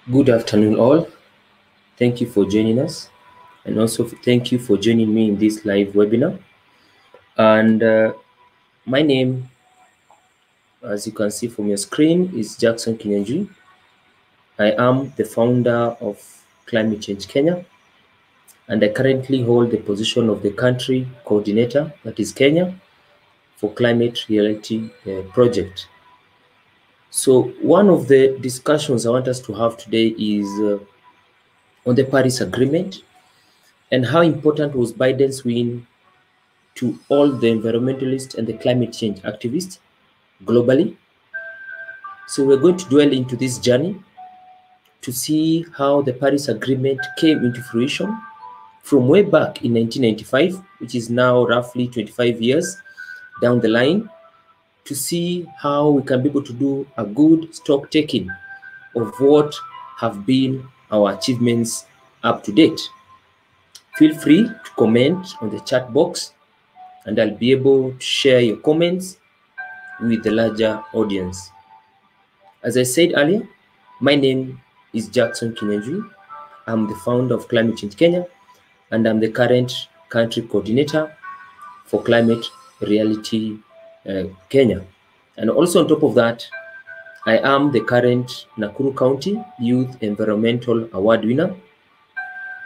Good afternoon, all. Thank you for joining us, and also thank you for joining me in this live webinar. And my name, as you can see from your screen, is Jackson Kinyanjui. I am the founder of Climate Change Kenya, and I currently hold the position of the country coordinator, that is Kenya, for Climate Reality Project. So one of the discussions I want us to have today is on the Paris Agreement and how important was Biden's win to all the environmentalists and the climate change activists globally. So we're going to dwell into this journey to see how the Paris Agreement came into fruition from way back in 1995, which is now roughly 25 years down the line, to see how we can be able to do a good stock taking of what have been our achievements up to date. Feel free to comment on the chat box, and I'll be able to share your comments with the larger audience. As I said earlier, my name is Jackson Kinyanjui. I'm the founder of Climate Change Kenya, and I'm the current country coordinator for Climate Reality Kenya. And also on top of that, I am the current Nakuru County Youth Environmental Award winner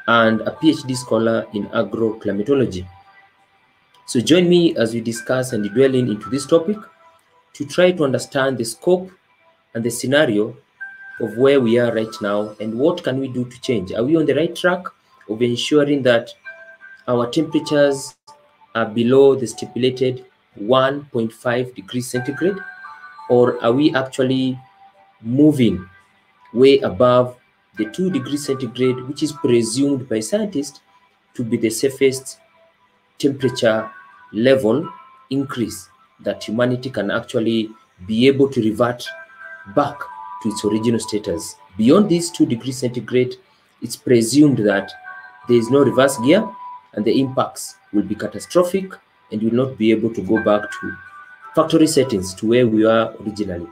and a PhD scholar in agroclimatology. So join me as we discuss and dwell into this topic to try to understand the scope and the scenario of where we are right now and what can we do to change. Are we on the right track of ensuring that our temperatures are below the stipulated 1.5 degrees centigrade, or are we actually moving way above the 2 degrees centigrade, which is presumed by scientists to be the safest temperature level increase that humanity can actually be able to revert back to its original status? Beyond this 2 degrees centigrade, it's presumed that there is no reverse gear and the impacts will be catastrophic and will not be able to go back to factory settings to where we were originally.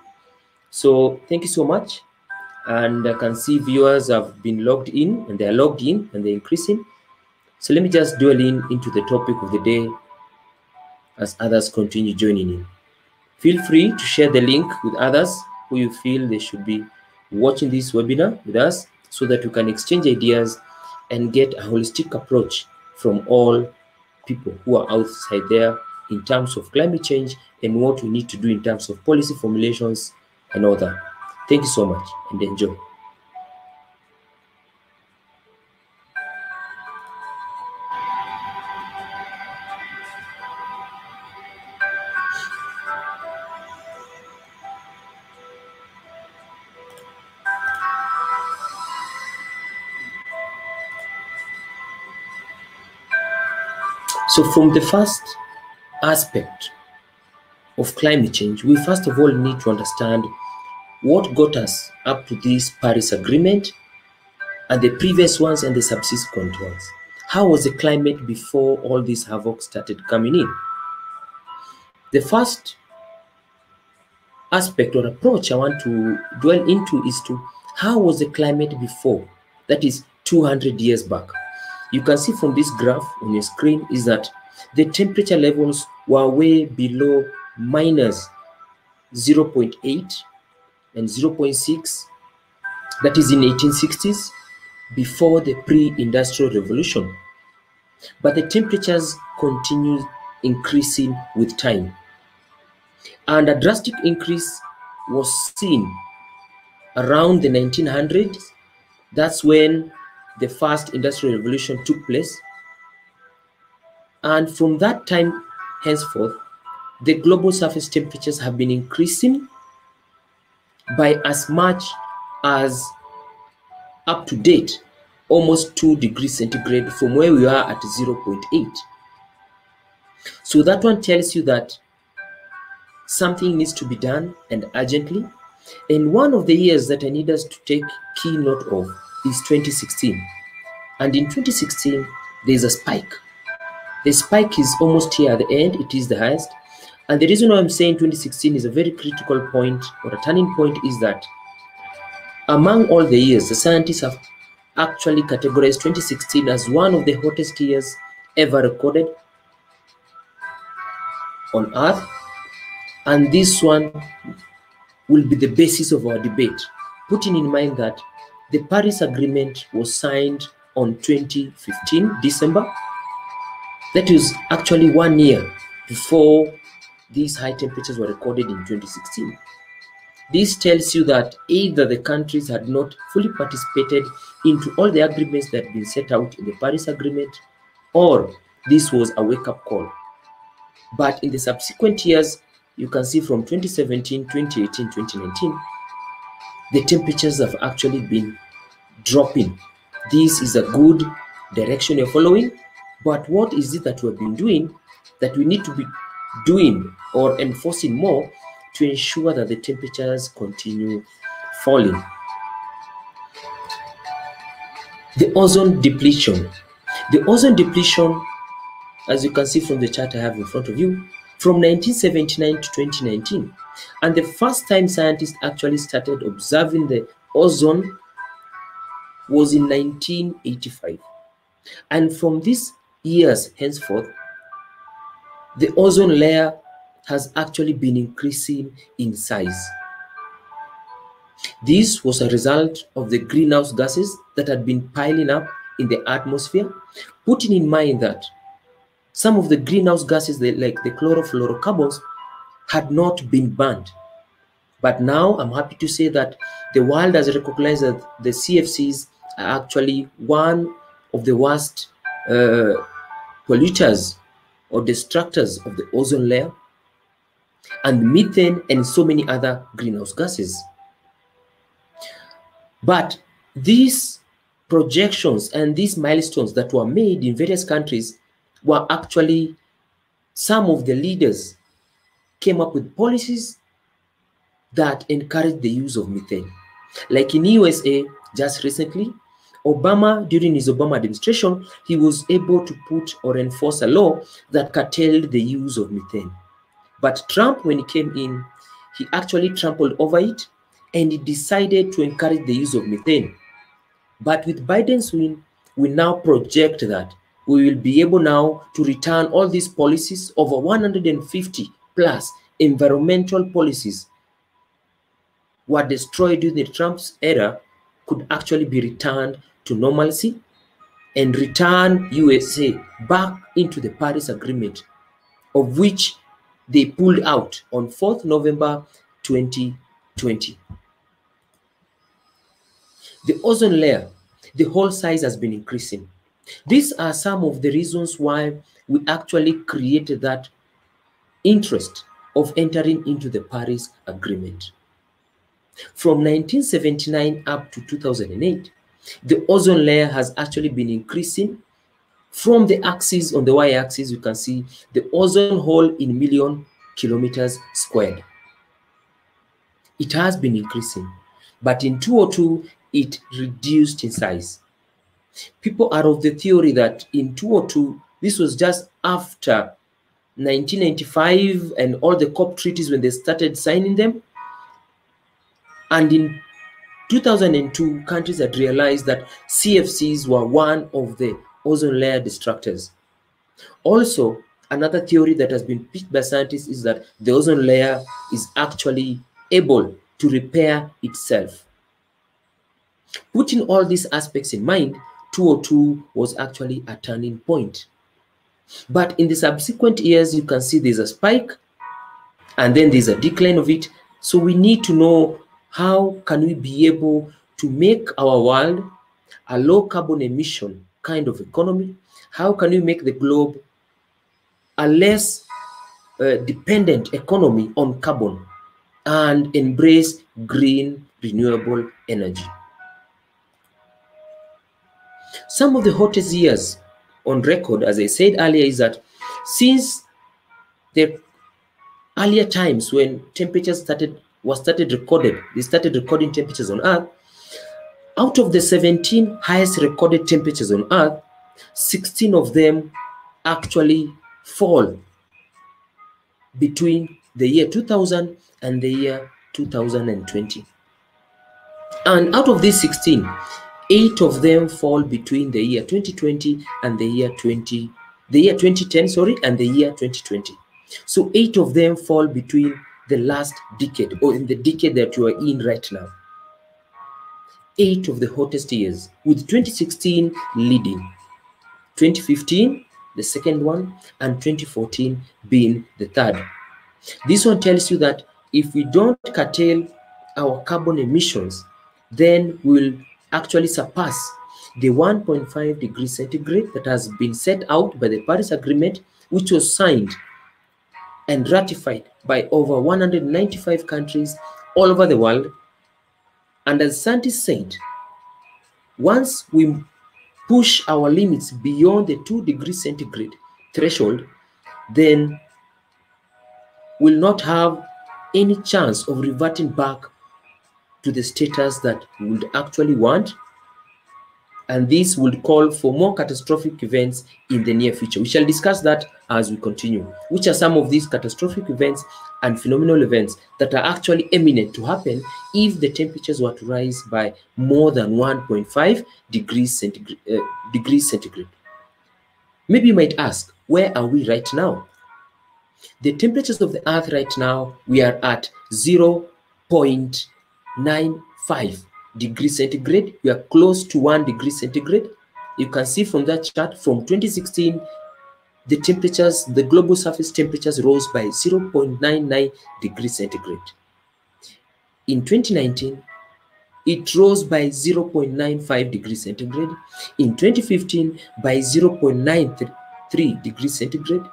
So thank you so much. And I can see viewers have been logged in, and they're logged in and they're increasing. So let me just dwell into the topic of the day as others continue joining in. Feel free to share the link with others who you feel they should be watching this webinar with us, so that we can exchange ideas and get a holistic approach from all people who are outside there in terms of climate change and what we need to do in terms of policy formulations and all that. Thank you so much and enjoy. So from the first aspect of climate change, we first of all need to understand what got us up to this Paris Agreement and the previous ones and the subsequent ones. How was the climate before all this havoc started coming in? The first aspect or approach I want to dwell into is to how was the climate before, that is 200 years back. You can see from this graph on your screen is that the temperature levels were way below minus 0.8 and 0.6, that is in 1860s, before the pre-industrial revolution. But the temperatures continued increasing with time. And a drastic increase was seen around the 1900s. That's when the first industrial revolution took place. And from that time henceforth, the global surface temperatures have been increasing by as much as, up to date, almost 2 degrees centigrade from where we are at 0.8. So that one tells you that something needs to be done, and urgently. And one of the years that I need us to take key note of is 2016. And in 2016, there's a spike. The spike is almost here at the end. It is the highest. And the reason why I'm saying 2016 is a very critical point or a turning point is that Among all the years, the scientists have actually categorized 2016 as one of the hottest years ever recorded on Earth, and this one will be the basis of our debate, putting in mind that the Paris Agreement was signed on 2015, December. That is actually 1 year before these high temperatures were recorded in 2016. This tells you that either the countries had not fully participated into all the agreements that had been set out in the Paris Agreement, or this was a wake-up call. But in the subsequent years, you can see from 2017, 2018, 2019, the temperatures have actually been dropping. This is a good direction you're following, but what is it that we've been doing that we need to be doing or enforcing more to ensure that the temperatures continue falling? The ozone depletion. The ozone depletion, as you can see from the chart I have in front of you, from 1979 to 2019. And the first time scientists actually started observing the ozone was in 1985. And from these years henceforth, the ozone layer has actually been increasing in size. This was a result of the greenhouse gases that had been piling up in the atmosphere, putting in mind that some of the greenhouse gases, like the chlorofluorocarbons, had not been banned. But now I'm happy to say that the world has recognized that the CFCs are actually one of the worst polluters or destructors of the ozone layer, and methane and so many other greenhouse gases. But these projections and these milestones that were made in various countries were actually, some of the leaders came up with policies that encouraged the use of methane. Like in USA, just recently, Obama, during his Obama administration, he was able to put or enforce a law that curtailed the use of methane. But Trump, when he came in, he actually trampled over it and he decided to encourage the use of methane. But with Biden's win, we now project that we will be able now to return all these policies, over 150 plus environmental policies were destroyed during the Trump's era, could actually be returned to normalcy and return USA back into the Paris Agreement, of which they pulled out on 4th November 2020. The ozone layer, the whole size has been increasing. These are some of the reasons why we actually created that interest of entering into the Paris Agreement. From 1979 up to 2008, the ozone layer has actually been increasing. From the axis, on the y-axis, you can see the ozone hole in million kilometers squared. It has been increasing, but in 2002, it reduced in size. People are of the theory that in 2002, this was just after 1995 and all the COP treaties when they started signing them. And in 2002, countries had realized that CFCs were one of the ozone layer destructors. Also, another theory that has been pitched by scientists is that the ozone layer is actually able to repair itself. Putting all these aspects in mind, 2002 was actually a turning point. But in the subsequent years, you can see there's a spike and then there's a decline of it. So we need to know, how can we be able to make our world a low carbon emission kind of economy? How can we make the globe a less dependent economy on carbon and embrace green renewable energy? Some of the hottest years on record, as I said earlier, is that since the earlier times when temperatures started recording temperatures on Earth, out of the 17 highest recorded temperatures on Earth, 16 of them actually fall between the year 2000 and the year 2020. And out of these 16, 8 of them fall between the year 2020 and the year 2010, sorry, and the year 2020. So 8 of them fall between the last decade, or in the decade that you are in right now. 8 of the hottest years, with 2016 leading, 2015 the second one, and 2014 being the third. This one tells you that if we don't curtail our carbon emissions, then we'll actually surpass the 1.5 degrees centigrade that has been set out by the Paris Agreement, which was signed and ratified by over 195 countries all over the world. And as scientists said, once we push our limits beyond the 2 degrees centigrade threshold, then we'll not have any chance of reverting back to the status that we would actually want. And this would call for more catastrophic events in the near future. We shall discuss that as we continue. Which are some of these catastrophic events and phenomenal events that are actually imminent to happen if the temperatures were to rise by more than 1.5 degrees centigrade. Maybe you might ask, where are we right now? The temperatures of the Earth right now, we are at 0.95 degrees centigrade. We are close to 1 degree centigrade. You can see from that chart from 2016, the temperatures, the global surface temperatures rose by 0.99 degrees centigrade. In 2019, it rose by 0.95 degrees centigrade. In 2015, by 0.93 degrees centigrade.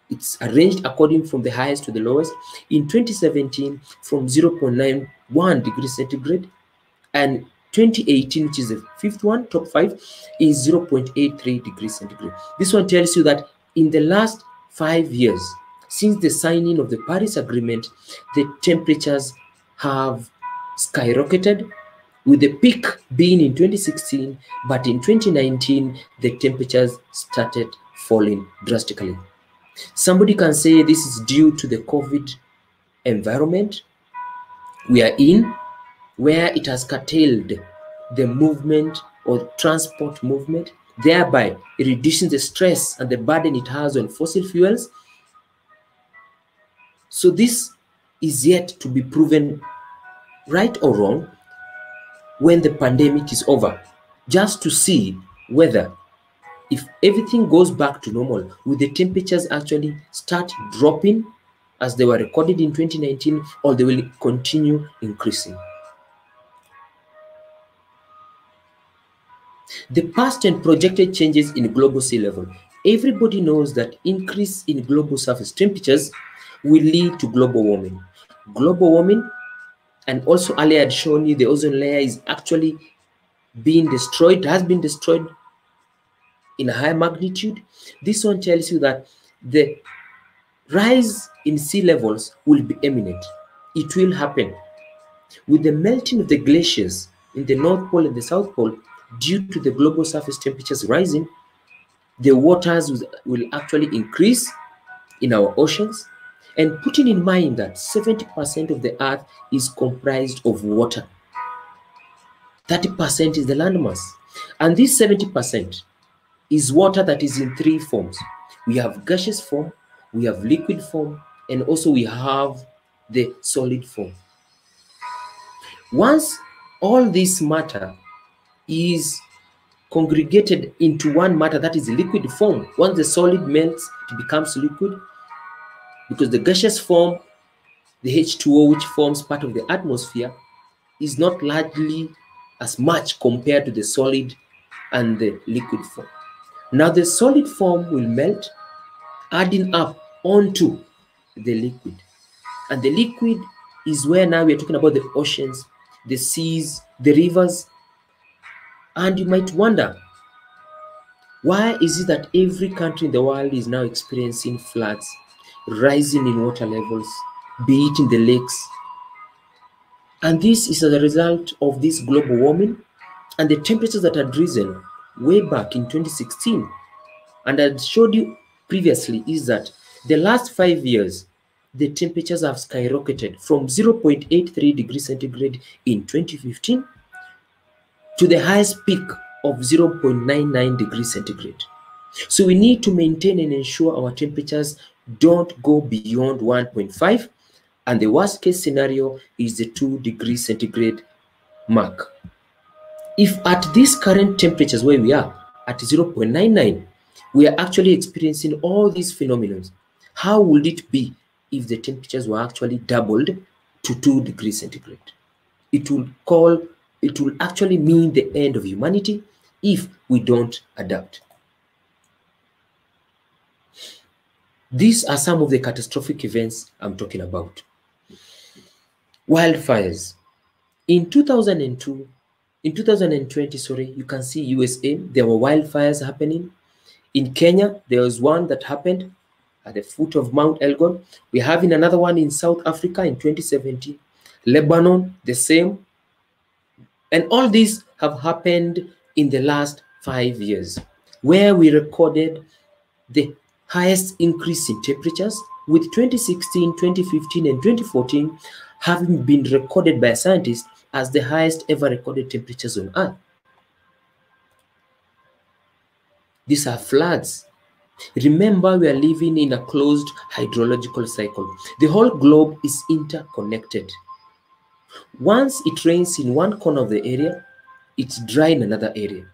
It's arranged according from the highest to the lowest. In 2017, from 0.91 degrees centigrade, and 2018, which is the fifth one, top 5, is 0.83 degrees centigrade. This one tells you that in the last 5 years, since the signing of the Paris Agreement, the temperatures have skyrocketed, with the peak being in 2016, but in 2019, the temperatures started falling drastically. Somebody can say this is due to the COVID environment we are in, where it has curtailed the movement or transport movement, thereby reducing the stress and the burden it has on fossil fuels. So this is yet to be proven right or wrong when the pandemic is over, just to see whether if everything goes back to normal, will the temperatures actually start dropping as they were recorded in 2019, or they will continue increasing? The past and projected changes in global sea level. Everybody knows that increase in global surface temperatures will lead to global warming. Global warming, and also earlier I had shown you the ozone layer is actually being destroyed, has been destroyed in a high magnitude. This one tells you that the rise in sea levels will be imminent. It will happen. With the melting of the glaciers in the North Pole and the South Pole, due to the global surface temperatures rising, the waters will actually increase in our oceans. And putting in mind that 70% of the earth is comprised of water, 30% is the landmass. And this 70% is water that is in 3 forms. We have gaseous form, we have liquid form, and also we have the solid form. Once all this matter is congregated into one matter, that is the liquid form, once the solid melts, it becomes liquid, because the gaseous form, the H2O, which forms part of the atmosphere, is not largely as much compared to the solid and the liquid form. Now the solid form will melt, adding up onto the liquid. And the liquid is where now we are talking about the oceans, the seas, the rivers. And you might wonder, why is it that every country in the world is now experiencing floods, rising in water levels, be it in the lakes? And this is as a result of this global warming and the temperatures that had risen way back in 2016. And I showed you previously is that the last 5 years, the temperatures have skyrocketed from 0.83 degrees centigrade in 2015 to the highest peak of 0.99 degrees centigrade. So we need to maintain and ensure our temperatures don't go beyond 1.5, and the worst case scenario is the 2 degrees centigrade mark. If at these current temperatures where we are at 0.99, we are actually experiencing all these phenomena, how would it be if the temperatures were actually doubled to 2 degrees centigrade? It will actually mean the end of humanity if we don't adapt. These are some of the catastrophic events I'm talking about. Wildfires. In 2020, you can see USA, there were wildfires happening. In Kenya, there was one that happened at the foot of Mount Elgon. We're having another one in South Africa in 2017. Lebanon, the same. And all these have happened in the last 5 years, where we recorded the highest increase in temperatures, with 2016, 2015, and 2014 having been recorded by scientists as the highest ever recorded temperatures on Earth. These are floods. Remember, we are living in a closed hydrological cycle. The whole globe is interconnected. Once it rains in one corner of the area, it's dry in another area.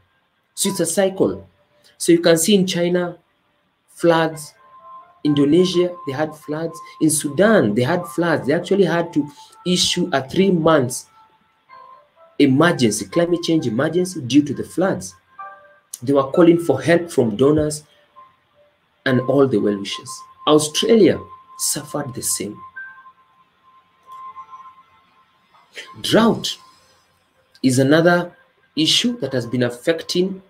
So it's a cycle. So you can see in China, floods. Indonesia, they had floods. In Sudan, they had floods. They actually had to issue a 3-month emergency, climate change emergency, due to the floods. They were calling for help from donors and all the well-wishers. Australia suffered the same. Drought is another issue that has been affecting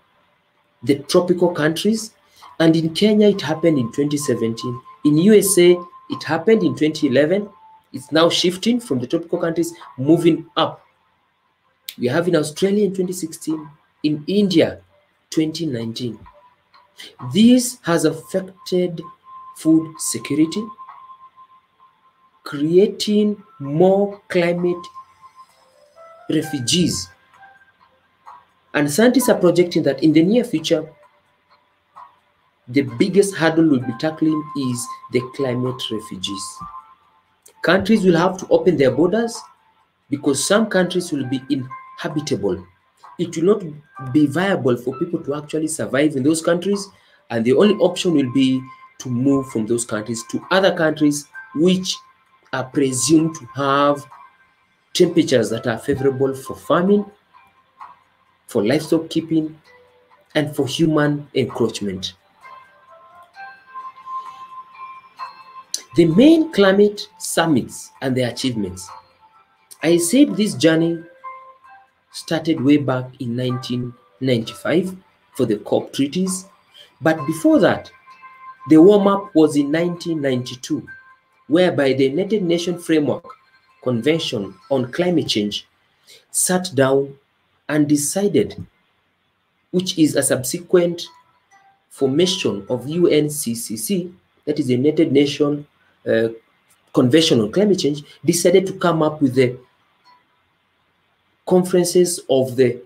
the tropical countries. And in Kenya, it happened in 2017. In USA, it happened in 2011. It's now shifting from the tropical countries, moving up. We have in Australia in 2016, in India, 2019. This has affected food security, creating more climate refugees. And scientists are projecting that in the near future, the biggest hurdle we'll be tackling is the climate refugees. Countries will have to open their borders because some countries will be inhabitable. It will not be viable for people to actually survive in those countries, and the only option will be to move from those countries to other countries which are presumed to have temperatures that are favorable for farming, for livestock keeping, and for human encroachment. The main climate summits and their achievements. I said this journey started way back in 1995 for the COP treaties, but before that, the warm-up was in 1992, whereby the United Nations Framework Convention on Climate Change sat down and decided, which is a subsequent formation of UNCCC, that is the United Nations Convention on Climate Change, decided to come up with the conferences of the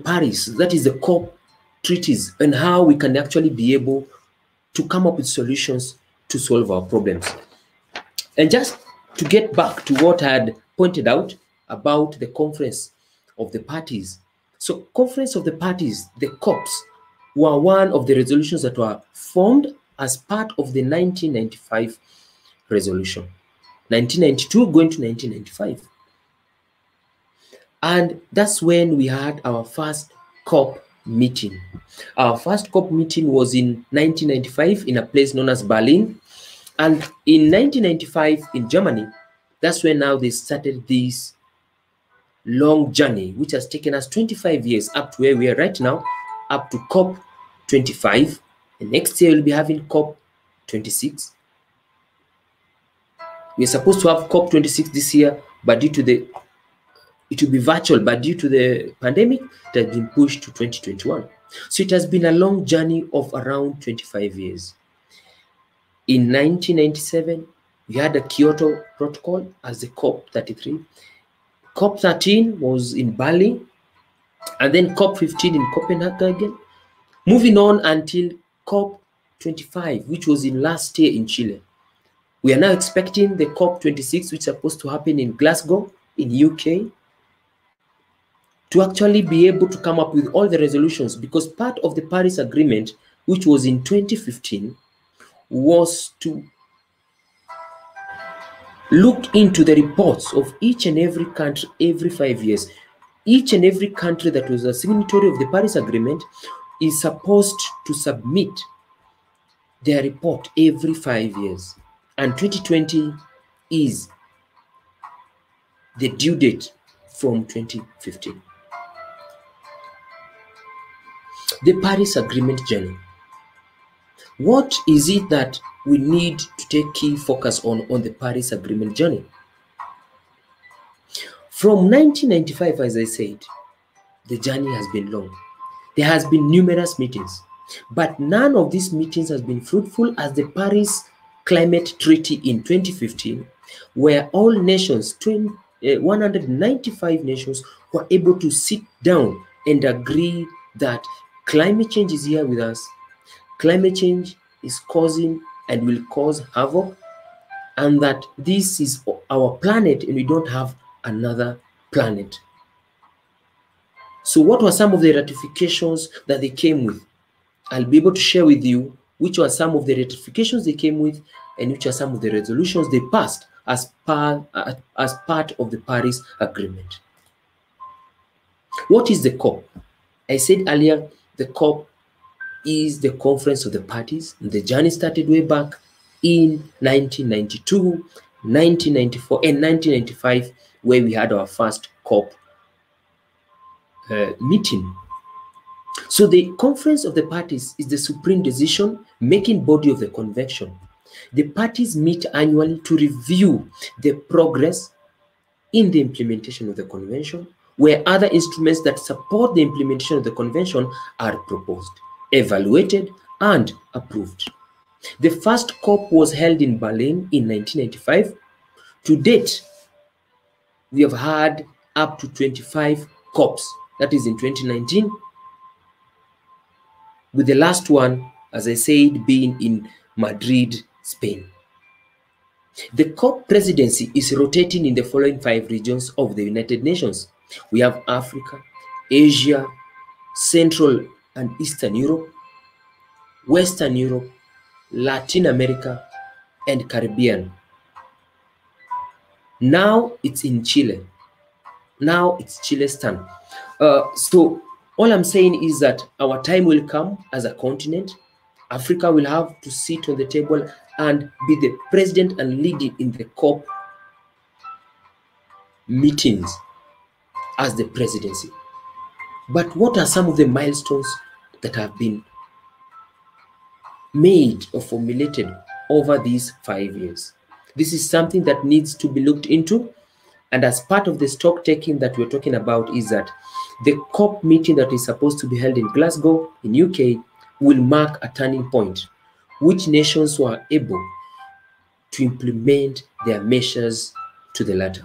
Paris, that is the COP treaties, and how we can actually be able to come up with solutions to solve our problems. And just to get back to what I had pointed out about the conference of the parties. So conference of the parties, the COPs, were one of the resolutions that were formed as part of the 1995 resolution. 1992 going to 1995. And that's when we had our first COP meeting. Our first COP meeting was in 1995 in a place known as Berlin. And in 1995 in Germany, that's when now they started this long journey, which has taken us 25 years up to where we are right now, up to COP 25. And next year we'll be having COP 26. We're supposed to have COP 26 this year, but it will be virtual, but due to the pandemic, it has been pushed to 2021. So it has been a long journey of around 25 years. In 1997, we had the Kyoto Protocol as the COP 33. COP13 was in Bali, and then COP15 in Copenhagen, moving on until COP25, which was in last year in Chile. We are now expecting the COP26, which is supposed to happen in Glasgow in UK, to actually be able to come up with all the resolutions, because part of the Paris Agreement, which was in 2015, was to look into the reports of each and every country every 5 years. Each and every country that was a signatory of the Paris Agreement is supposed to submit their report every 5 years. And 2020 is the due date from 2015. The Paris Agreement journey. What is it that we need to take key focus on the Paris Agreement journey? From 1995, as I said, the journey has been long. There has been numerous meetings, but none of these meetings has been fruitful, as the Paris Climate Treaty in 2015, where all nations, 195 nations, were able to sit down and agree that climate change is here with us. Climate change is causing and will cause havoc, and that this is our planet and we don't have another planet. So what were some of the ratifications that they came with? I'll be able to share with you which were some of the ratifications they came with and which are some of the resolutions they passed as part of the Paris Agreement. What is the COP? I said earlier, the COP is the Conference of the Parties. The journey started way back in 1992, 1994, and 1995, where we had our first COP meeting. So the Conference of the Parties is the supreme decision-making body of the convention. The parties meet annually to review the progress in the implementation of the convention, where other instruments that support the implementation of the convention are proposed, evaluated, and approved. The first COP was held in Berlin in 1995. To date, we have had up to 25 COPs, that is in 2019, with the last one, as I said, being in Madrid, Spain. The COP presidency is rotating in the following 5 regions of the United Nations. We have Africa, Asia, Central and Eastern Europe, Western Europe, Latin America, and Caribbean. Now it's in Chile. Now it's Chile's turn. So all I'm saying is that our time will come as a continent. Africa will have to sit on the table and be the president and leading in the COP meetings as the presidency. But what are some of the milestones that have been made or formulated over these 5 years? This is something that needs to be looked into. And as part of the stock taking that we're talking about is that the COP meeting that is supposed to be held in Glasgow in UK will mark a turning point, which nations were able to implement their measures to the latter.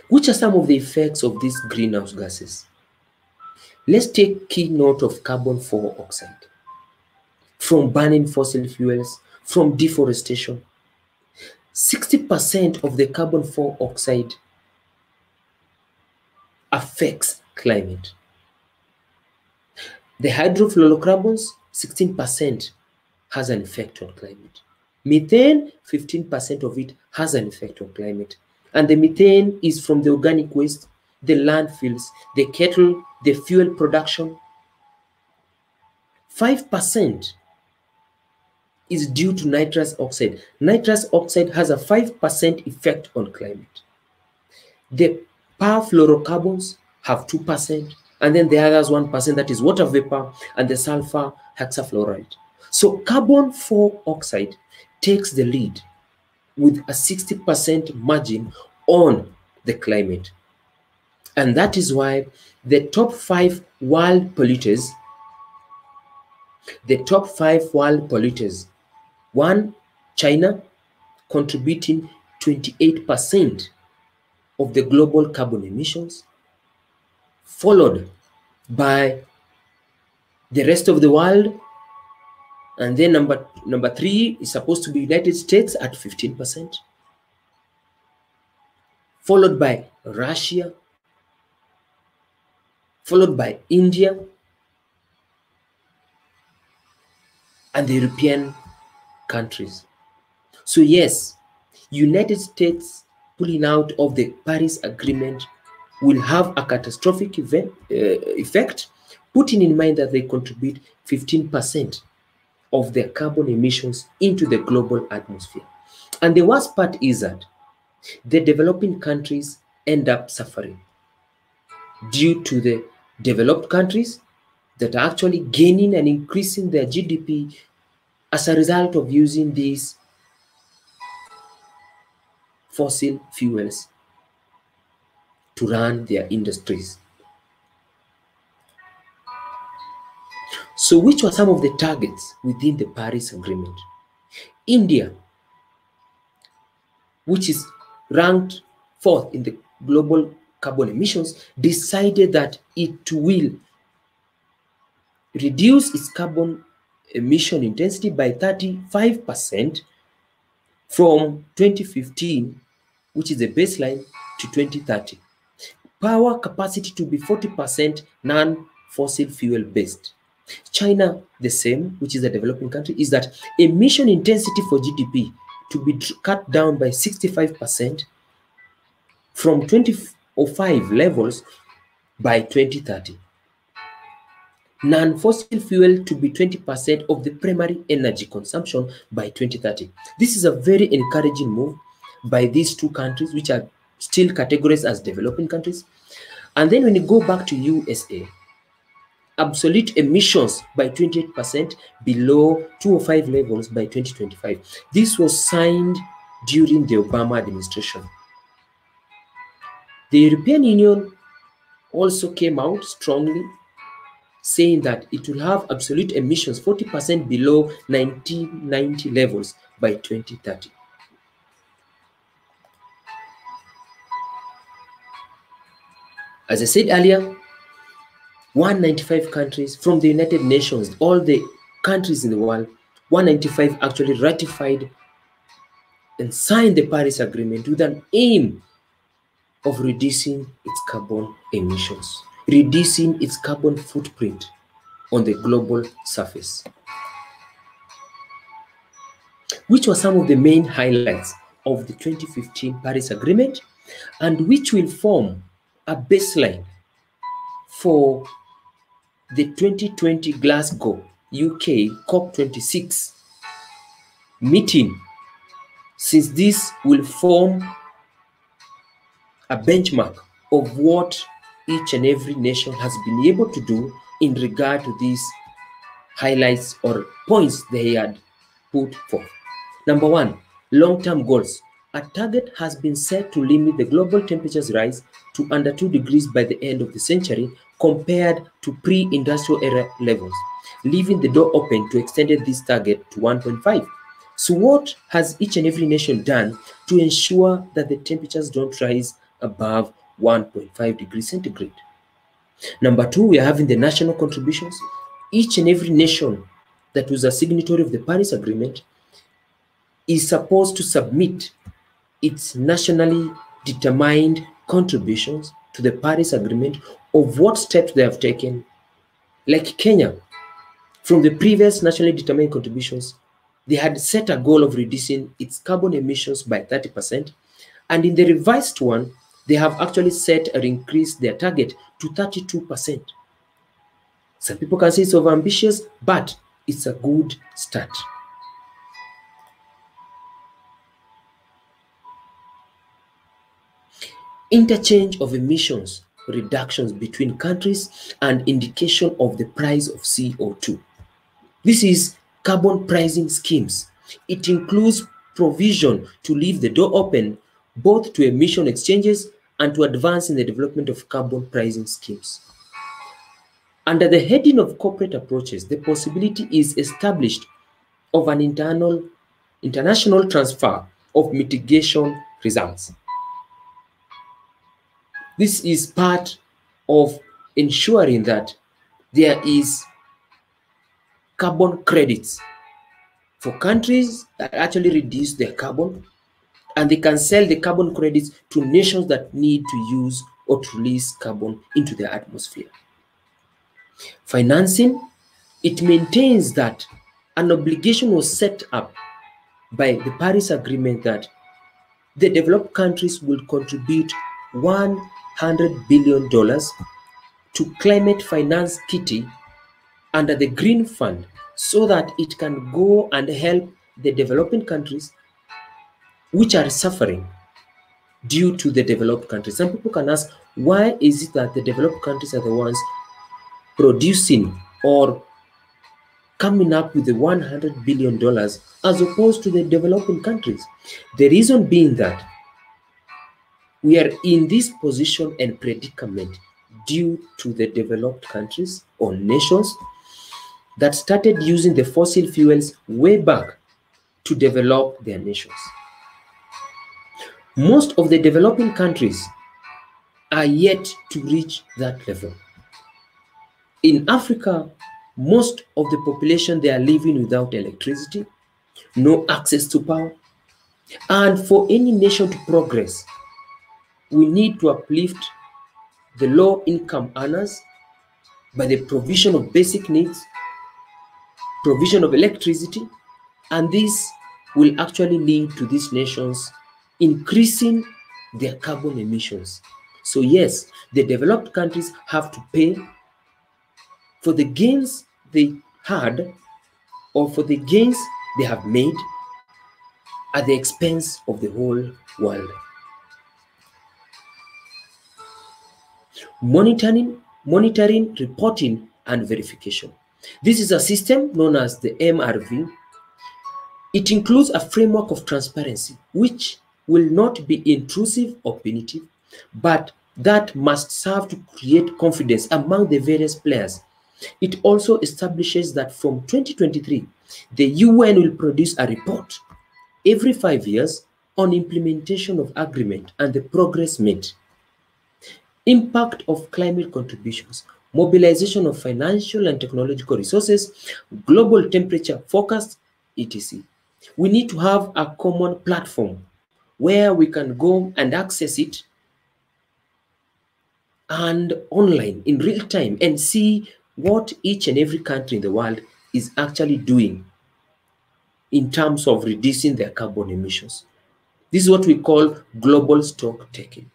Which are some of the effects of these greenhouse gases? Let's take key note of carbon dioxide. From burning fossil fuels, from deforestation, 60% of the carbon dioxide affects climate. The hydrofluorocarbons, 16% has an effect on climate. Methane, 15% of it has an effect on climate. And the methane is from the organic waste, the landfills, the cattle, the fuel production. 5% is due to nitrous oxide. Nitrous oxide has a 5% effect on climate. The perfluorocarbons have 2%, and then the others 1%, that is water vapor, and the sulfur hexafluoride. So carbon dioxide takes the lead with a 60% margin on the climate. And that is why the top 5 world polluters, 1, China, contributing 28% of the global carbon emissions, followed by the rest of the world. And then number 3 is supposed to be United States at 15%, followed by Russia, followed by India, and the European countries. So yes, United States pulling out of the Paris Agreement will have a catastrophic effect, putting in mind that they contribute 15% of their carbon emissions into the global atmosphere. And the worst part is that the developing countries end up suffering due to the developed countries that are actually gaining and increasing their GDP as a result of using these fossil fuels to run their industries. So which were some of the targets within the Paris Agreement? India, which is ranked 4th in the global carbon emissions, decided that it will reduce its carbon emission intensity by 35% from 2015, which is the baseline, to 2030. Power capacity to be 40% non-fossil fuel based. China, the same, which is a developing country, is that emission intensity for GDP to be cut down by 65% from 2005 levels by 2030. Non-fossil fuel to be 20% of the primary energy consumption by 2030. This is a very encouraging move by these two countries, which are still categorized as developing countries. And then when you go back to USA, absolute emissions by 28% below 205 levels by 2025. This was signed during the Obama administration. The European Union also came out strongly, saying that it will have absolute emissions 40% below 1990 levels by 2030. As I said earlier, 195 countries from the United Nations, all the countries in the world, 195 actually ratified and signed the Paris Agreement with an aim of reducing its carbon emissions, reducing its carbon footprint on the global surface. Which were some of the main highlights of the 2015 Paris Agreement, and which will form a baseline for the 2020 Glasgow, UK COP26 meeting, since this will form a benchmark of what each and every nation has been able to do in regard to these highlights or points they had put forth. Number 1, long-term goals. A target has been set to limit the global temperature's rise to under 2 degrees by the end of the century compared to pre-industrial era levels, leaving the door open to extend this target to 1.5. So what has each and every nation done to ensure that the temperatures don't rise above 1.5 degrees centigrade? Number 2, we are having the national contributions. Each and every nation that was a signatory of the Paris Agreement is supposed to submit its nationally determined contributions to the Paris Agreement of what steps they have taken. Like Kenya, from the previous nationally determined contributions, they had set a goal of reducing its carbon emissions by 30%, and in the revised one, they have actually set or increased their target to 32%. Some people can say it's overambitious, but it's a good start. Interchange of emissions reductions between countries and indication of the price of CO2. This is carbon pricing schemes. It includes provision to leave the door open both to emission exchanges and to advance in the development of carbon pricing schemes. Under the heading of corporate approaches, the possibility is established of an international transfer of mitigation results. This is part of ensuring that there is carbon credits for countries that actually reduce their carbon, and they can sell the carbon credits to nations that need to use or to release carbon into the atmosphere. Financing, it maintains that an obligation was set up by the Paris Agreement that the developed countries will contribute $100 billion to climate finance kitty under the Green Fund so that it can go and help the developing countries which are suffering due to the developed countries. Some people can ask, why is it that the developed countries are the ones producing or coming up with the $100 billion as opposed to the developing countries? The reason being that we are in this position and predicament due to the developed countries or nations that started using the fossil fuels way back to develop their nations. Most of the developing countries are yet to reach that level. In Africa, most of the population, they are living without electricity, no access to power. And for any nation to progress, we need to uplift the low income earners by the provision of basic needs, provision of electricity, and this will actually lead to these nations increasing their carbon emissions. So yes, the developed countries have to pay for the gains they had or for the gains they have made at the expense of the whole world. Monitoring, reporting, and verification. This is a system known as the MRV. It includes a framework of transparency, which will not be intrusive or punitive, but that must serve to create confidence among the various players. It also establishes that from 2023, the UN will produce a report every 5 years on implementation of agreement and the progress made. Impact of climate contributions, mobilization of financial and technological resources, global temperature forecast, etc. We need to have a common platform where we can go and access it and online in real time and see what each and every country in the world is actually doing in terms of reducing their carbon emissions. This is what we call global stock taking.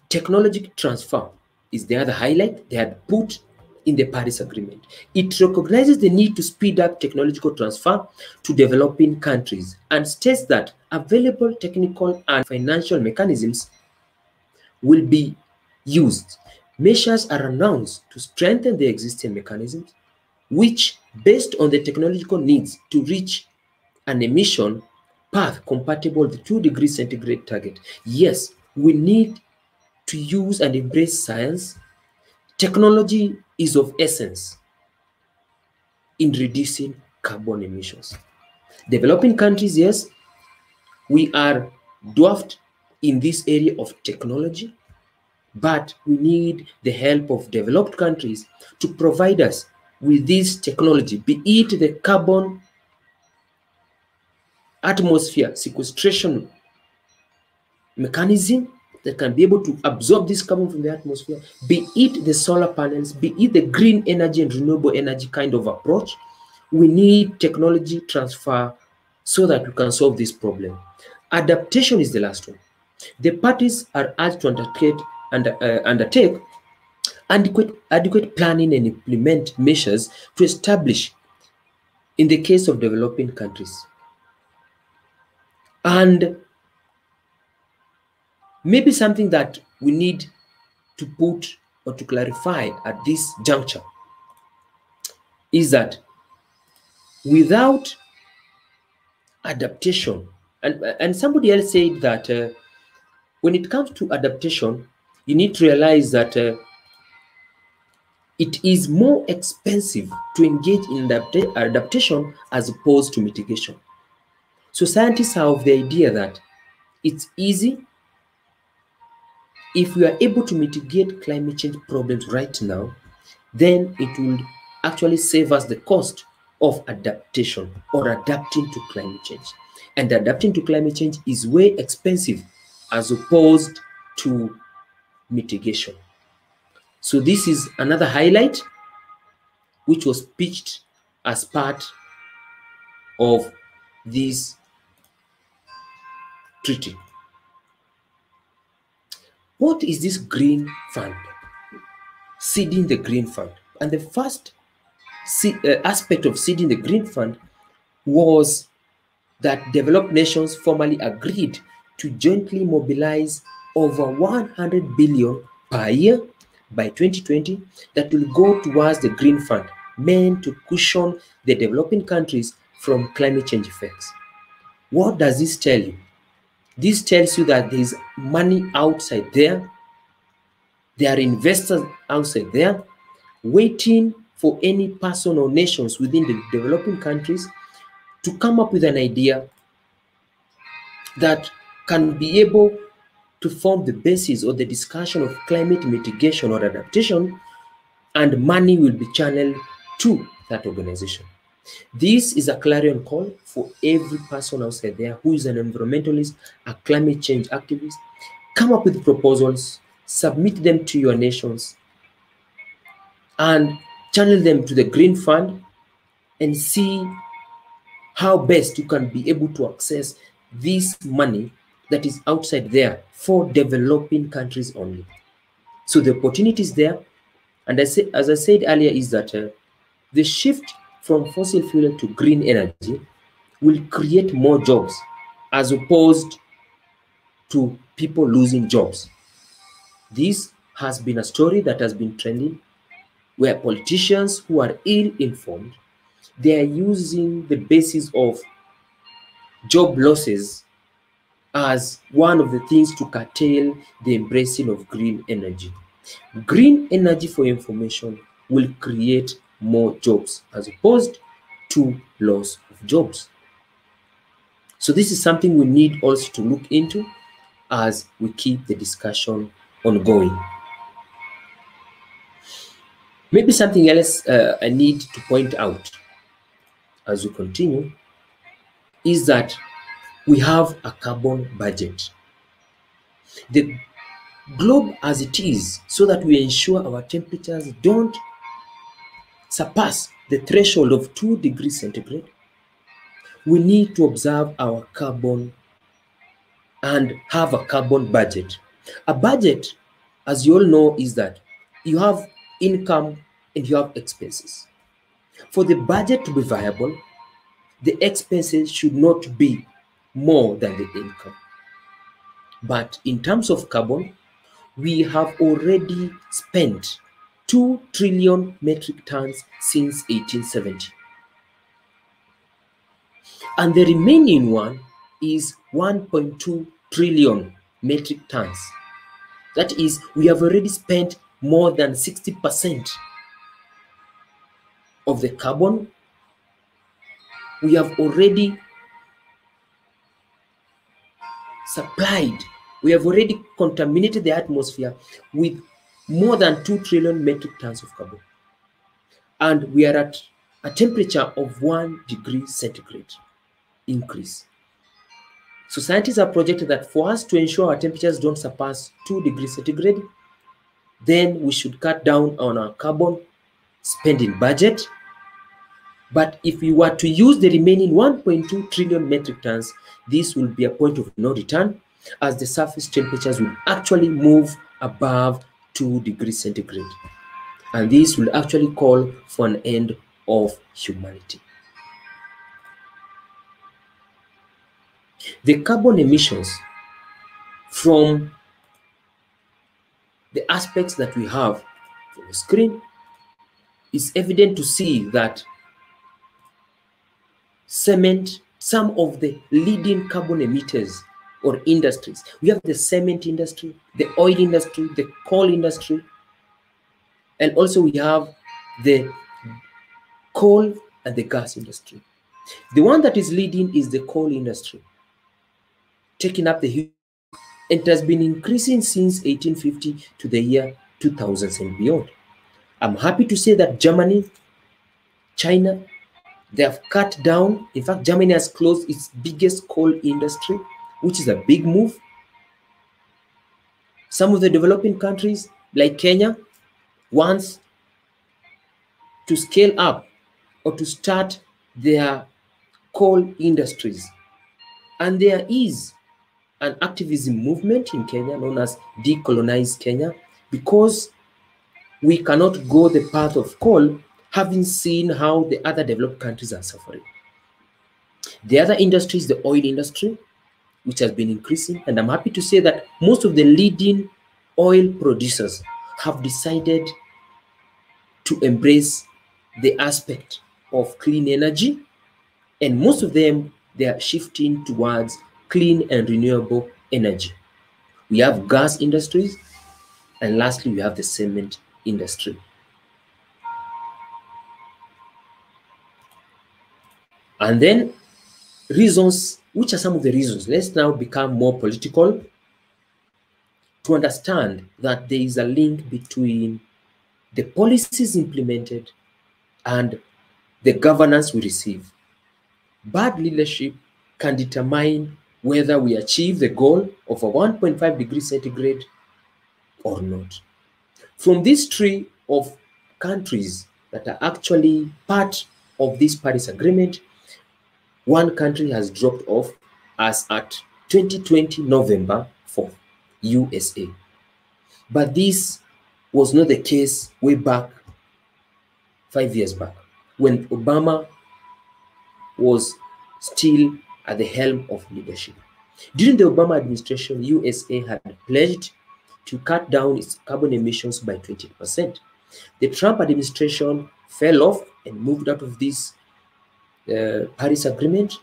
Technology transfer is the other highlight they had put in the Paris Agreement. It recognizes the need to speed up technological transfer to developing countries and states that available technical and financial mechanisms will be used. Measures are announced to strengthen the existing mechanisms, which, based on the technological needs to reach an emission path compatible with the 2 degrees centigrade target. Yes, we need to use and embrace science. Technology is of essence in reducing carbon emissions. Developing countries, yes, we are dwarfed in this area of technology, but we need the help of developed countries to provide us with this technology, be it the carbon atmosphere sequestration mechanism that can be able to absorb this carbon from the atmosphere, be it the solar panels, be it the green energy and renewable energy kind of approach. We need technology transfer so that we can solve this problem. Adaptation is the last one. The parties are urged to undertake adequate planning and implement measures to establish in the case of developing countries. And maybe something that we need to put or to clarify at this juncture is that without adaptation, and somebody else said that when it comes to adaptation, you need to realize that it is more expensive to engage in adaptation as opposed to mitigation. So scientists have the idea that It's easy. If we are able to mitigate climate change problems right now, then it will actually save us the cost of adaptation or adapting to climate change. And adapting to climate change is way expensive as opposed to mitigation. So this is another highlight which was pitched as part of this treaty. What is this green fund? Seeding the green fund. And the first aspect of seeding the green fund was that developed nations formally agreed to jointly mobilize over 100 billion per year by 2020 that will go towards the green fund, meant to cushion the developing countries from climate change effects. What does this tell you? This tells you that there is money outside there. There are investors outside there waiting for any person or nations within the developing countries to come up with an idea that can be able to form the basis or the discussion of climate mitigation or adaptation, and money will be channeled to that organization. This is a clarion call for every person outside there who is an environmentalist, a climate change activist. Come up with proposals, submit them to your nations, and channel them to the Green Fund and see how best you can be able to access this money that is outside there for developing countries only. So the opportunity is there. And as I said earlier, is that the shift from fossil fuel to green energy will create more jobs as opposed to people losing jobs. This has been a story that has been trending where politicians who are ill-informed, they are using the basis of job losses as one of the things to curtail the embracing of green energy. Green energy, for information, will create more jobs as opposed to loss of jobs. So this is something we need also to look into as we keep the discussion ongoing. Maybe something else I need to point out as we continue is that we have a carbon budget. The globe as it is, so that we ensure our temperatures don't surpass the threshold of 2 degrees centigrade, we need to observe our carbon and have a carbon budget. A budget, as you all know, is that you have income and you have expenses. For the budget to be viable, the expenses should not be more than the income. But in terms of carbon, we have already spent 2 trillion metric tons since 1870. And the remaining one is 1.2 trillion metric tons. That is, we have already spent more than 60% of the carbon. We have already supplied, we have already contaminated the atmosphere with more than 2 trillion metric tons of carbon. And we are at a temperature of 1 degree centigrade increase. So scientists have projected that for us to ensure our temperatures don't surpass 2 degrees centigrade, then we should cut down on our carbon spending budget. But if we were to use the remaining 1.2 trillion metric tons, this will be a point of no return, as the surface temperatures will actually move above 2 degrees centigrade. And this will actually call for an end of humanity. The carbon emissions from the aspects that we have on the screen is evident to see that cement, some of the leading carbon emitters or industries. We have the cement industry, the oil industry, the coal industry, and also we have the coal and the gas industry. The one that is leading is the coal industry. taking up the huge, and it has been increasing since 1850 to the year 2000 and beyond. I'm happy to say that Germany, China, they have cut down. In fact, Germany has closed its biggest coal industry, which is a big move. Some of the developing countries, like Kenya, wants to scale up or to start their coal industries. And there is an activism movement in Kenya known as Decolonize Kenya, because we cannot go the path of coal, having seen how the other developed countries are suffering. The other industry is the oil industry, which has been increasing. And I'm happy to say that most of the leading oil producers have decided to embrace the aspect of clean energy. And most of them, they are shifting towards clean and renewable energy. We have gas industries, and lastly, we have the cement industry. And then reasons, which are some of the reasons? Let's now become more political to understand that there is a link between the policies implemented and the governance we receive. Bad leadership can determine whether we achieve the goal of a 1.5 degrees centigrade or not. From this tree of countries that are actually part of this Paris Agreement, one country has dropped off as at 2020 November 4th, USA. But this was not the case way back 5 years back, when Obama was still at the helm of leadership. During the Obama administration, USA had pledged to cut down its carbon emissions by 20%. The Trump administration fell off and moved out of this Paris Agreement.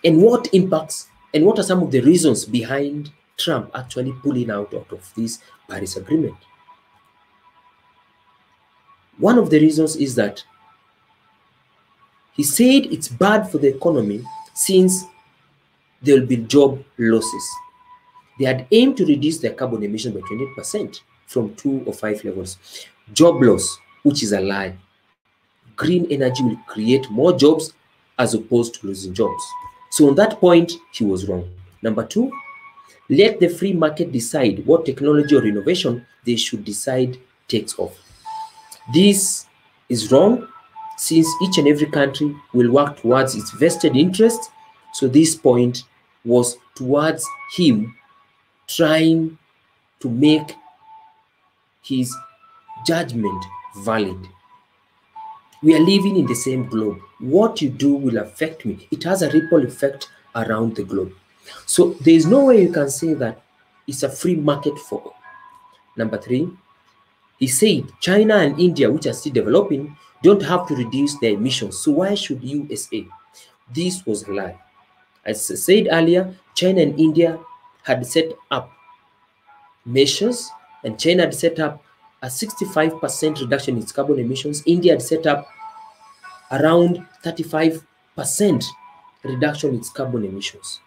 And what impacts and what are some of the reasons behind Trump actually pulling out of this Paris Agreement? One of the reasons is that he said it's bad for the economy since there will be job losses. They had aimed to reduce their carbon emission by 28% from 2 or 5 levels. Job loss, which is a lie. Green energy will create more jobs as opposed to losing jobs. So on that point, he was wrong. Number 2, let the free market decide what technology or innovation they should decide takes off. This is wrong, since each and every country will work towards its vested interest. So this point was towards him trying to make his judgment valid. We are living in the same globe. What you do will affect me. It has a ripple effect around the globe. So there is no way you can say that it's a free market for all. Number 3, he said China and India, which are still developing, don't have to reduce their emissions. So why should USA? This was a lie. As I said earlier, China and India had set up measures, and China had set up a 65% reduction in its carbon emissions. India had set up around 35% reduction in its carbon emissions.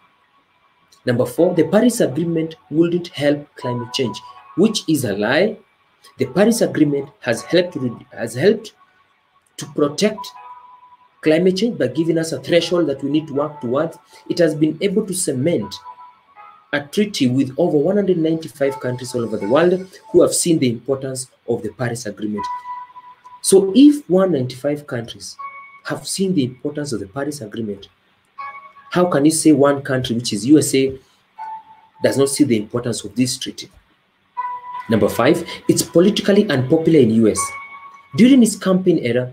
Number 4, the Paris Agreement wouldn't help climate change, which is a lie. The Paris Agreement has helped to protect climate change by giving us a threshold that we need to work towards. It has been able to cement a treaty with over 195 countries all over the world who have seen the importance of the Paris Agreement. So if 195 countries have seen the importance of the Paris Agreement, how can you say one country, which is USA, does not see the importance of this treaty? Number 5, it's politically unpopular in US. During his campaign era,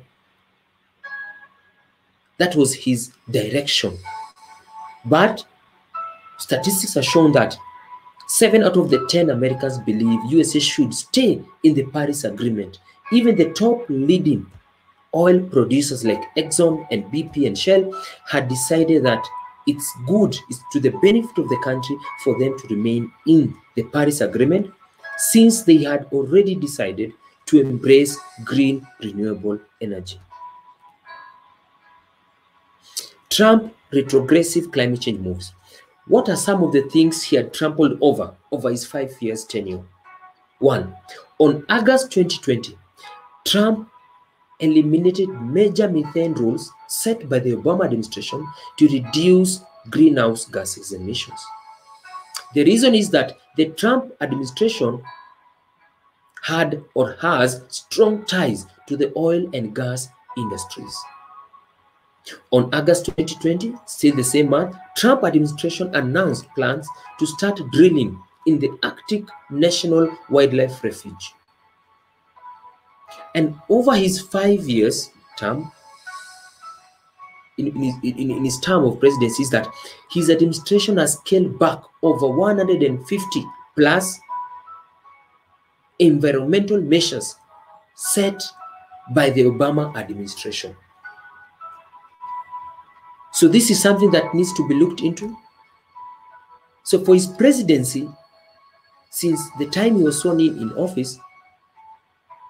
that was his direction. But statistics have shown that 7 out of the 10 Americans believe USA should stay in the Paris Agreement. Even the top leading oil producers like Exxon and BP and Shell had decided that it's good, it's to the benefit of the country for them to remain in the Paris Agreement, since they had already decided to embrace green renewable energy. Trump retrogressive climate change moves. What are some of the things he had trampled over his 5 years tenure? One, on August 2020, Trump eliminated major methane rules set by the Obama administration to reduce greenhouse gases emissions. The reason is that the Trump administration had or has strong ties to the oil and gas industries. On August 2020, still the same month, Trump administration announced plans to start drilling in the Arctic National Wildlife Refuge. And over his 5 years term, in his term of presidency, is that his administration has scaled back over 150 plus environmental measures set by the Obama administration. So this is something that needs to be looked into. So for his presidency, since the time he was sworn in office,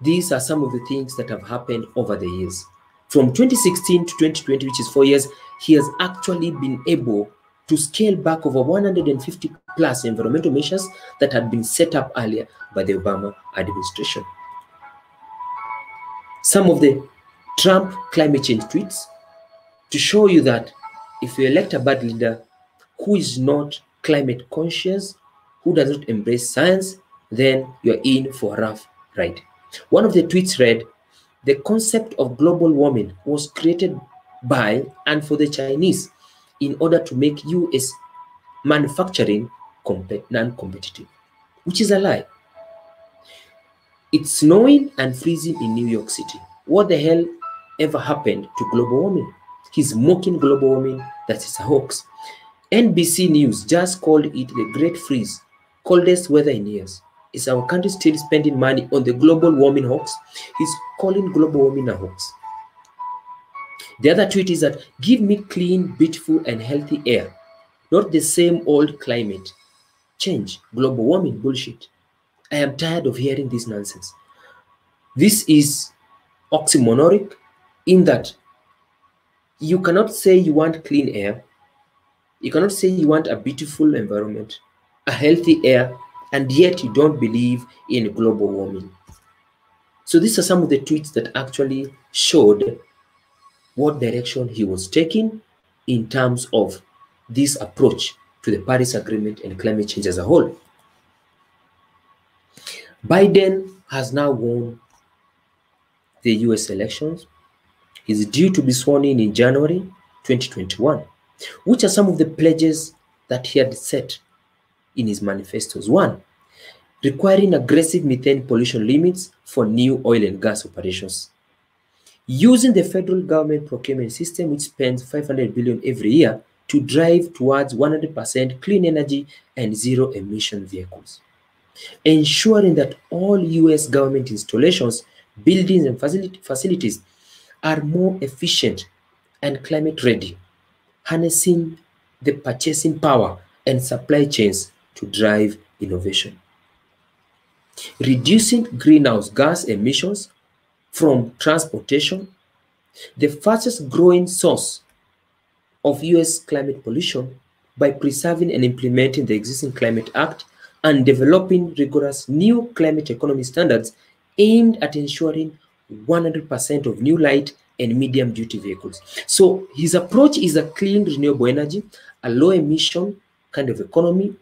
these are some of the things that have happened over the years. From 2016 to 2020, which is 4 years, he has actually been able to scale back over 150 plus environmental measures that had been set up earlier by the Obama administration. Some of the Trump climate change tweets to show you that if you elect a bad leader who is not climate conscious, who does not embrace science, then you're in for a rough ride. One of the tweets read, "The concept of global warming was created by and for the Chinese in order to make US manufacturing non-competitive," which is a lie. It's snowing and freezing in New York City. What the hell ever happened to global warming? He's mocking global warming. That is a hoax. NBC News just called it the Great Freeze, coldest weather in years. Is our country still spending money on the global warming hoax? He's calling global warming a hoax. The other tweet is that, "Give me clean, beautiful, and healthy air, not the same old climate change, global warming bullshit. I am tired of hearing this nonsense." This is oxymoronic in that you cannot say you want clean air, you cannot say you want a beautiful environment, a healthy air, and yet you don't believe in global warming. So these are some of the tweets that actually showed what direction he was taking in terms of this approach to the Paris Agreement and climate change as a whole. Biden has now won the US elections. He's due to be sworn in January 2021. Which are some of the pledges that he had set in his manifestos? One, requiring aggressive methane pollution limits for new oil and gas operations. Using the federal government procurement system, which spends $500 billion every year to drive towards 100% clean energy and zero emission vehicles. Ensuring that all US government installations, buildings, and facilities are more efficient and climate ready, harnessing the purchasing power and supply chains to drive innovation. Reducing greenhouse gas emissions from transportation, the fastest growing source of US climate pollution, by preserving and implementing the existing Climate Act and developing rigorous new climate economy standards aimed at ensuring 100% of new light and medium duty vehicles. So his approach is a clean renewable energy, a low emission kind of economy,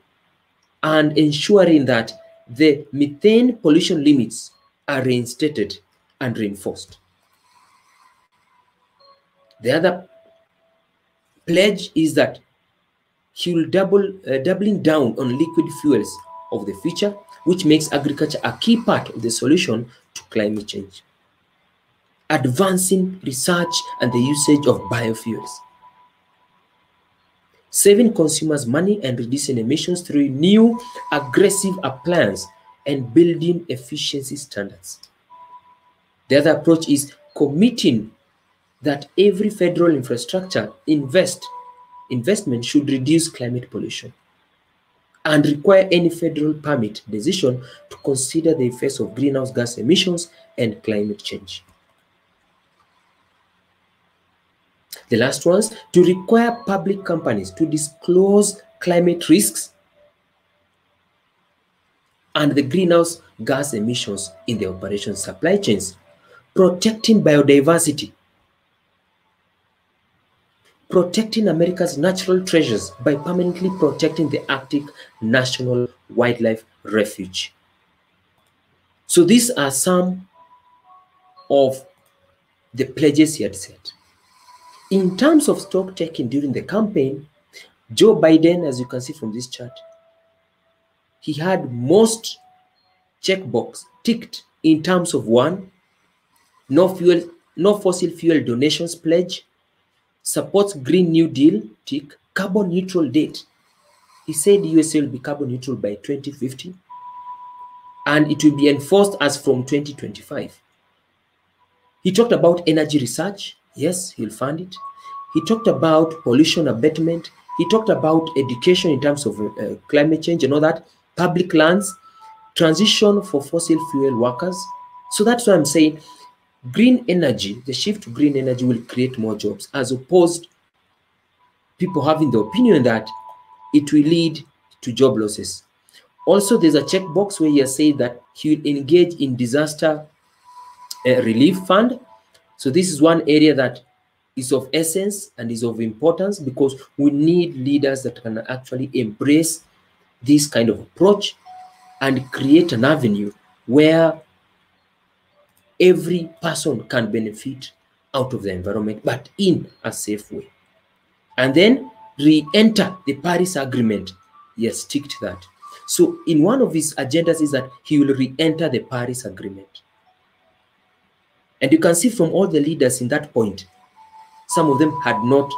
and ensuring that the methane pollution limits are reinstated and reinforced. The other pledge is that he will doubling down on liquid fuels of the future, which makes agriculture a key part of the solution to climate change. Advancing research and the usage of biofuels. Saving consumers money and reducing emissions through new aggressive appliance and building efficiency standards. The other approach is committing that every federal infrastructure investment should reduce climate pollution and require any federal permit decision to consider the effects of greenhouse gas emissions and climate change. The last ones, to require public companies to disclose climate risks, and the greenhouse gas emissions in the operation supply chains, protecting biodiversity, protecting America's natural treasures by permanently protecting the Arctic National Wildlife Refuge. So these are some of the pledges he had set. In terms of stock taking during the campaign, Joe Biden, as you can see from this chart, he had most checkbox ticked in terms of one, no fossil fuel donations pledge, supports Green New Deal, tick, carbon neutral date. He said USA will be carbon neutral by 2050 and it will be enforced as from 2025. He talked about energy research. Yes, he'll fund it. He talked about pollution abatement. He talked about education in terms of climate change and all that, public lands, transition for fossil fuel workers. So that's why I'm saying green energy, the shift to green energy will create more jobs, as opposed people having the opinion that it will lead to job losses. Also, there's a checkbox where he has said that he will engage in disaster relief fund. So this is one area that is of essence and is of importance, because we need leaders that can actually embrace this kind of approach and create an avenue where every person can benefit out of the environment, but in a safe way. And then re-enter the Paris Agreement. Yes, stick to that. So in one of his agendas is that he will re-enter the Paris Agreement. And you can see from all the leaders in that point, some of them had not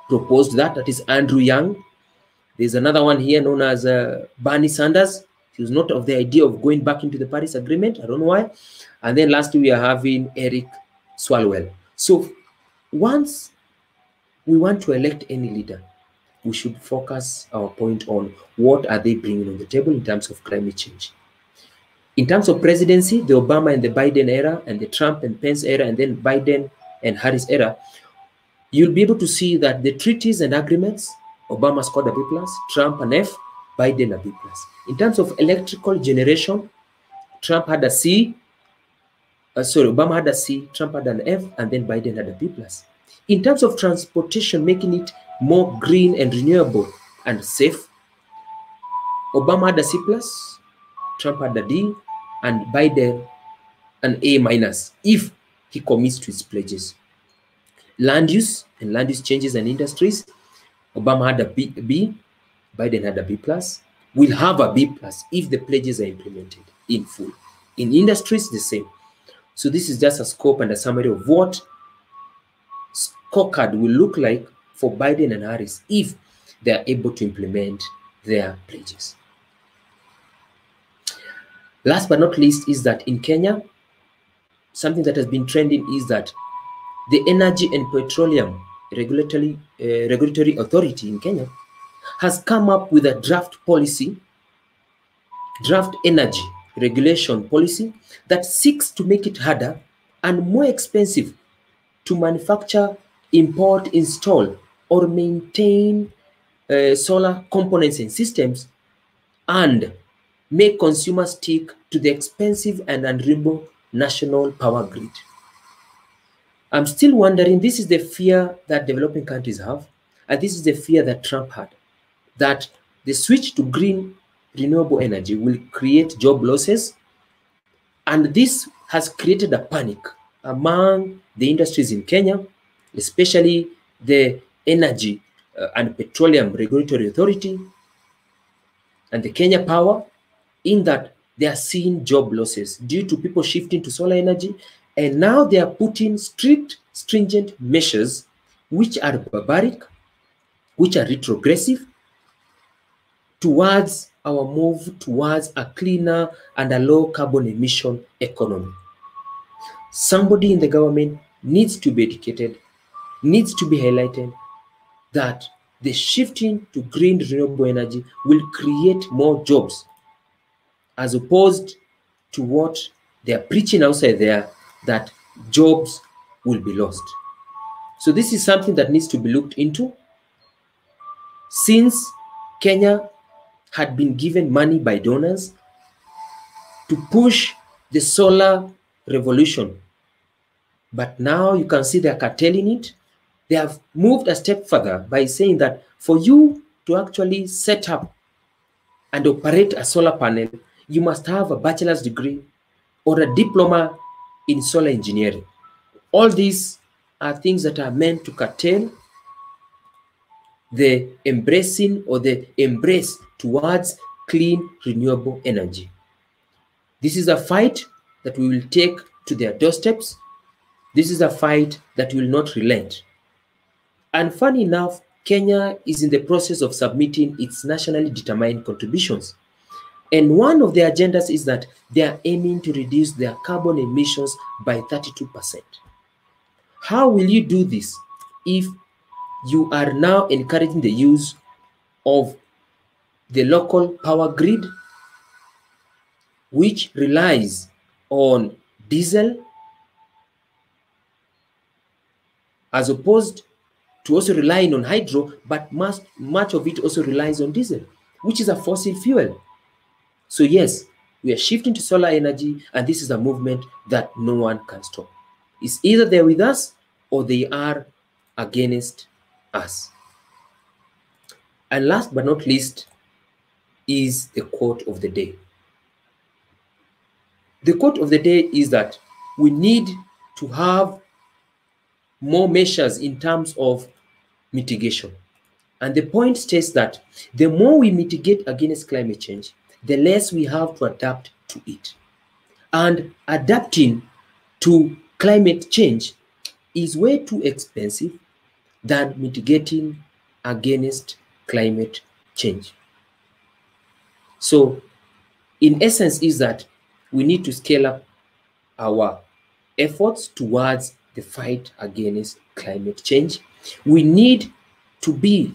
proposed that. That is Andrew Yang. There's another one here known as Bernie Sanders. He was not of the idea of going back into the Paris Agreement. I don't know why. And then lastly, we are having Eric Swalwell. So once we want to elect any leader, we should focus our point on what are they bringing on the table in terms of climate change. In terms of presidency, the Obama and the Biden era, and the Trump and Pence era, and then Biden and Harris era, you'll be able to see that the treaties and agreements, Obama scored a B+, Trump an F, Biden a B+. In terms of electrical generation, Trump had a C, Obama had a C, Trump had an F, and then Biden had a B+. In terms of transportation, making it more green and renewable and safe, Obama had a C+, Trump had a D, and Biden an A- if he commits to his pledges. Land use and land use changes and industries, Obama had a B, Biden had a B+. We'll have a B+ if the pledges are implemented in full. In industries, the same. So this is just a scope and a summary of what scorecard will look like for Biden and Harris if they are able to implement their pledges. Last but not least is that in Kenya, something that has been trending is that the Energy and Petroleum Regulatory Authority in Kenya has come up with a draft energy regulation policy that seeks to make it harder and more expensive to manufacture, import, install, or maintain solar components and systems, and make consumers stick to the expensive and unreliable national power grid. I'm still wondering, this is the fear that developing countries have, and this is the fear that Trump had, that the switch to green renewable energy will create job losses, and this has created a panic among the industries in Kenya, especially the Energy and Petroleum Regulatory Authority and the Kenya Power, in that they are seeing job losses due to people shifting to solar energy, and now they are putting strict, stringent measures which are barbaric, which are retrogressive, towards our move towards a cleaner and a low carbon emission economy. Somebody in the government needs to be educated, needs to be highlighted that the shifting to green renewable energy will create more jobs, as opposed to what they are preaching outside there, that jobs will be lost. So this is something that needs to be looked into. since Kenya had been given money by donors to push the solar revolution. But now you can see they're curtailing it. They have moved a step further by saying that for you to actually set up and operate a solar panel, you must have a bachelor's degree or a diploma in solar engineering. All these are things that are meant to curtail the embracing or the embrace towards clean, renewable energy. This is a fight that we will take to their doorsteps. This is a fight that will not relent. And funny enough, Kenya is in the process of submitting its nationally determined contributions. And one of their agendas is that they are aiming to reduce their carbon emissions by 32%. How will you do this if you are now encouraging the use of the local power grid, which relies on diesel, as opposed to also relying on hydro, but much of it also relies on diesel, which is a fossil fuel. So yes, we are shifting to solar energy, and this is a movement that no one can stop. It's either they're with us or they are against us. And last but not least is the quote of the day. The quote of the day is that we need to have more measures in terms of mitigation. And the point states that the more we mitigate against climate change, the less we have to adapt to it. And adapting to climate change is way too expensive than mitigating against climate change. So, in essence, is that we need to scale up our efforts towards the fight against climate change. We need to be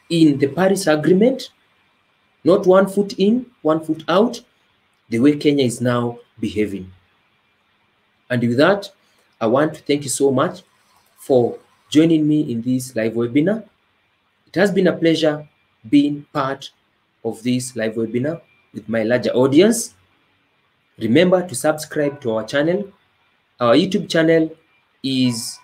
in the Paris Agreement, not 1 foot in, 1 foot out, the way Kenya is now behaving. And with that, I want to thank you so much for joining me in this live webinar. It has been a pleasure being part of this live webinar with my larger audience. Remember to subscribe to our channel. Our YouTube channel is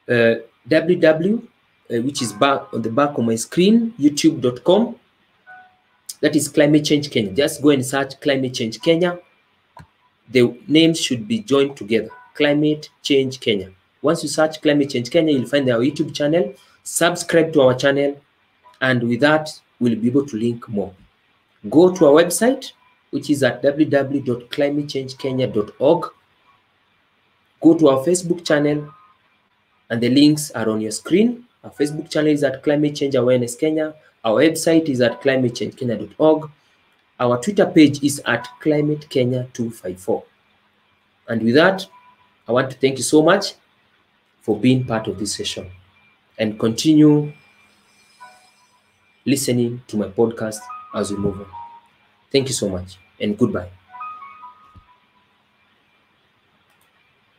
www, which is back on the back of my screen, youtube.com. That is Climate Change Kenya. Just go and search Climate Change Kenya. The names should be joined together, Climate Change Kenya. Once you search Climate Change Kenya, you'll find our YouTube channel. Subscribe to our channel, and with that, we'll be able to link more. Go to our website, which is at www.climatechangekenya.org. Go to our Facebook channel, and the links are on your screen. Our Facebook channel is at Climate Change Awareness Kenya. Our website is at climatechangekenya.org. Our Twitter page is at Climate Kenya 254. And with that, I want to thank you so much for being part of this session, and continue listening to my podcast as we move on. Thank you so much, and goodbye.